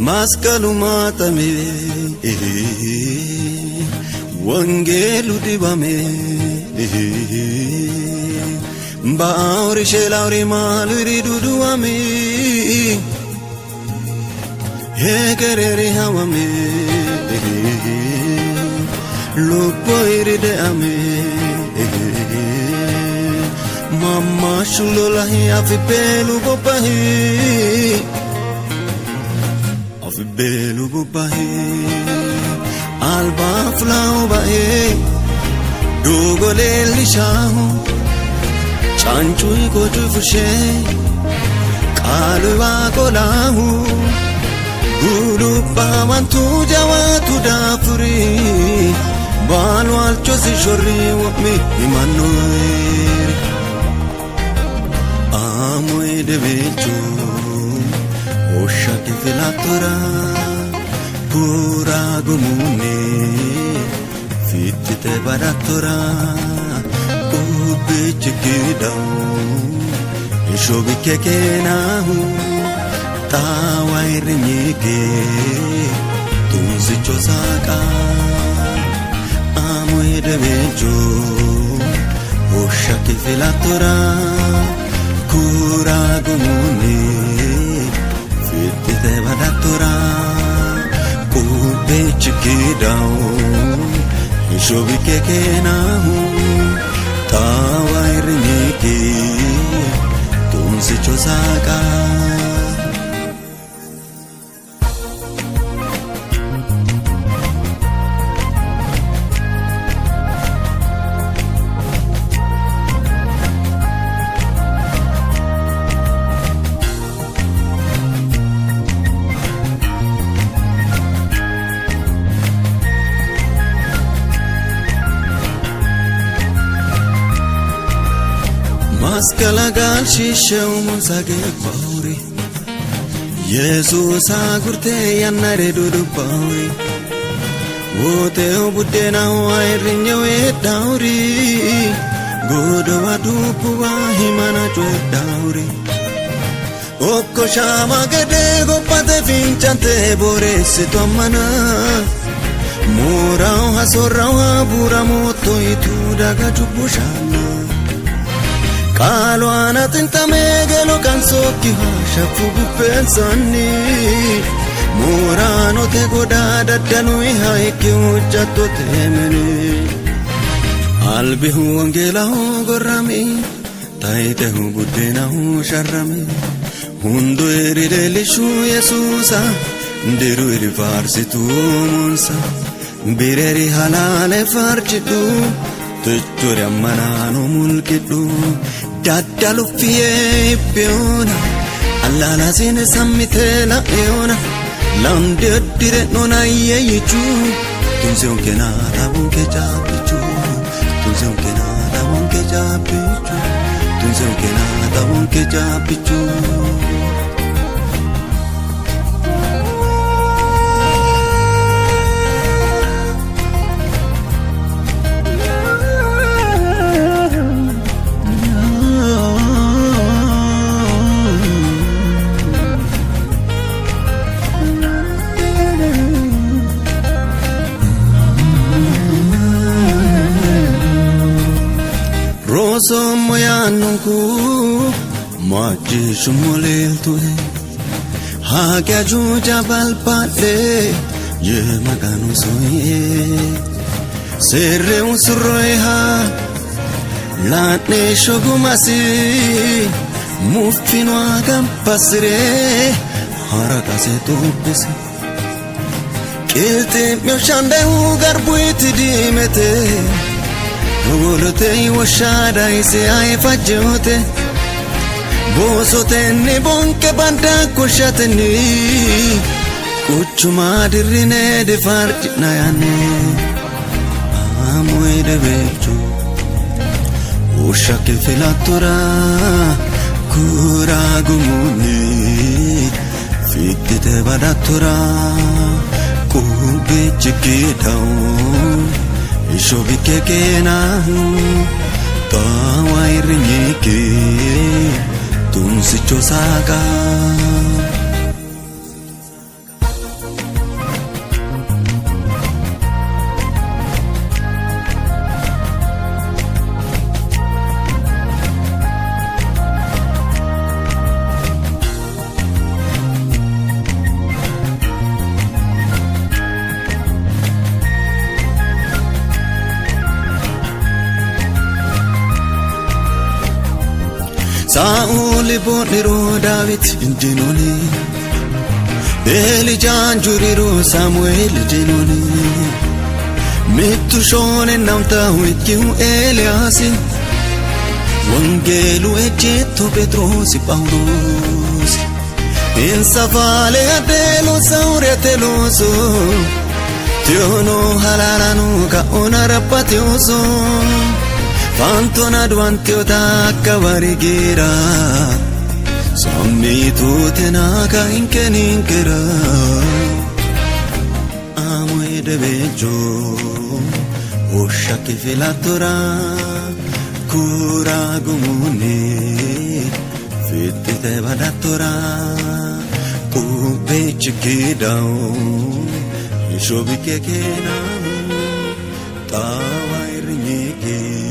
Mascalu matame, wangelu dibame, bauri shelauri maluri duduame, hegerere hawame, lupoiri de ame, mama shulolahi afipelu bopahi. Belu bubahe, alba flau bahe, dogole lishahu, chanchui kotu fushe, kalwa kolahu, gulu bawantu jawatu dafuri, balu alchosi shori wami imanuir, amoy de becho. Osha ke filatora pura gumune fitte baratora ube chikidau ishobi kekenahu tawairnyeke tunzi chosaka amoide bejo osha ke filatora pura gumune Fitte badatora, kube chikidau, ishobi kekenahu, tawa iriniki, tumsi chosaka. Maskala gal shishau munsage bauri Jesus agurte yanare dudu bauri Wote obudde na wairinyewe dauri Godo wadupu wa himana chwe dauri Okko shama gede gopate finchante bore sitomana Murao hasorao habura moto itu daga chupushana Kalu anatin tamegelo kansoki hashafu pensani Murano te godada danui haiki ujato temeni Albi hu angela hu gorami Taite hu budena hu sharami Hundu eride lishu Yesusa Ndiru iri farsi tu munsa Bireri halale farchitu Tuchuri ammanano mulkidu Daddalu fiye piona Allala sine sammitela eona Lamde dire nona yeyichu Tunse unke nada unke chapichu Tunse unke nada unke chapichu Tunse unke nada unke chapichu Roso moyanunku maji shumolel tuhe Hagya juja balpate ye maganu soye Serre unsurroeha latne shogumasi Mufino agampasire harakase tupisi Kilte myoshande ugarbuiti dimete Ugolote iwashada ise aifajote Bosote ni bonke banda kushate ni Kuchuma dirine de farti nayane Amwe de becho Ushake filatura Kura gumuni Fitte badatura Kube chikidau Ishobi kekenahu Tawa iriniki Tumsi chosaka Saul boniro David indinoni Elijah juriru Samuel dinoni Mitu shone namta wikiu Eliasi Wangelu ejetto Petros Paulos Pensa vale adelo saureteloso Tiono halalanu ka onarapatioso Fantona duantio takka varigira Sammitu tenaka inkeninkera Amo edebejo Osha che filatora Cura gumune Fitti te vadatora Ubeci kidao Ishobi ke kenao Tawa irnyeke